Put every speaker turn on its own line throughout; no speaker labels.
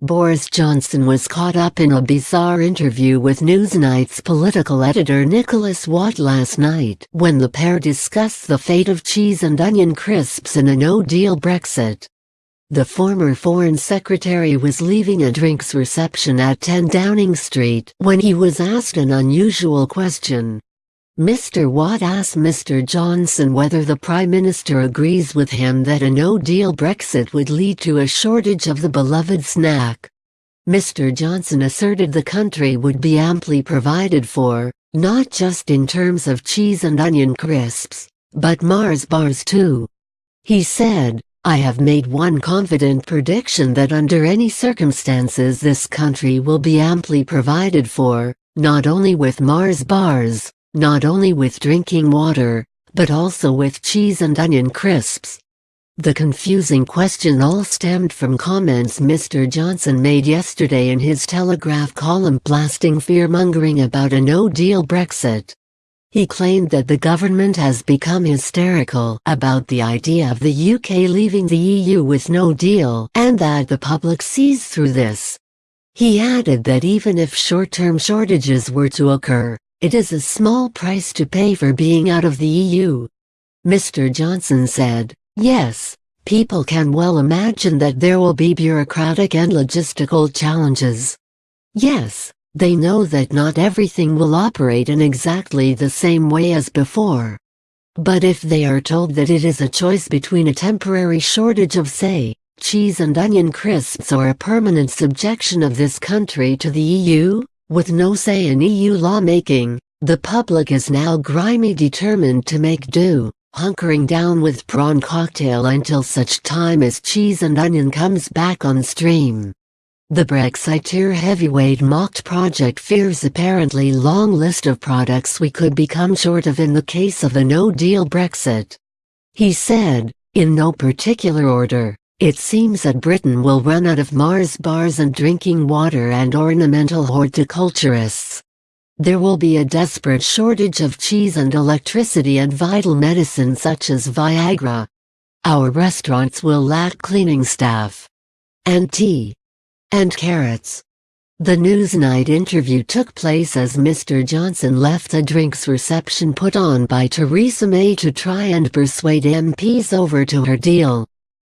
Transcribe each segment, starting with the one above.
Boris Johnson was caught up in a bizarre interview with Newsnight's political editor Nicholas Watt last night when the pair discussed the fate of cheese and onion crisps in a no-deal Brexit. The former Foreign Secretary was leaving a drinks reception at 10 Downing Street when he was asked an unusual question. Mr. Watt asked Mr. Johnson whether the Prime Minister agrees with him that a no-deal Brexit would lead to a shortage of the beloved snack. Mr. Johnson asserted the country would be amply provided for, not just in terms of cheese and onion crisps, but Mars bars too. He said, "I have made one confident prediction that under any circumstances this country will be amply provided for, not only with Mars bars, not only with drinking water, but also with cheese and onion crisps." The confusing question all stemmed from comments Mr. Johnson made yesterday in his Telegraph column blasting fear-mongering about a no-deal Brexit. He claimed that the government has become hysterical about the idea of the UK leaving the EU with no deal and that the public sees through this. He added that even if short-term shortages were to occur, it is a small price to pay for being out of the EU. Mr. Johnson said, "Yes, people can well imagine that there will be bureaucratic and logistical challenges. Yes, they know that not everything will operate in exactly the same way as before. But if they are told that it is a choice between a temporary shortage of, say, cheese and onion crisps or a permanent subjection of this country to the EU, with no say in EU lawmaking, the public is now grimy determined to make do, hunkering down with prawn cocktail until such time as cheese and onion comes back on stream." The Brexiteer heavyweight mocked Project Fear's apparently long list of products we could become short of in the case of a no-deal Brexit. He said, "In no particular order, it seems that Britain will run out of Mars bars and drinking water and ornamental horticulturists. There will be a desperate shortage of cheese and electricity and vital medicine such as Viagra. Our restaurants will lack cleaning staff. And tea. And carrots." The Newsnight interview took place as Mr. Johnson left a drinks reception put on by Theresa May to try and persuade MPs over to her deal.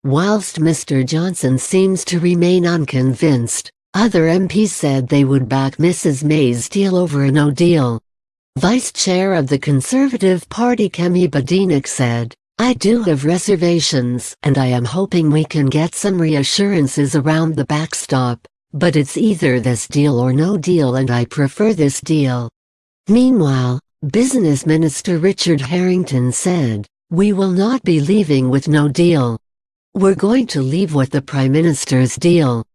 Whilst Mr. Johnson seems to remain unconvinced, other MPs said they would back Mrs. May's deal over a no deal. Vice Chair of the Conservative Party Kemi Badenoch said, "I do have reservations and I am hoping we can get some reassurances around the backstop, but it's either this deal or no deal and I prefer this deal." Meanwhile, Business Minister Richard Harrington said, "We will not be leaving with no deal. We're going to leave with the Prime Minister's deal,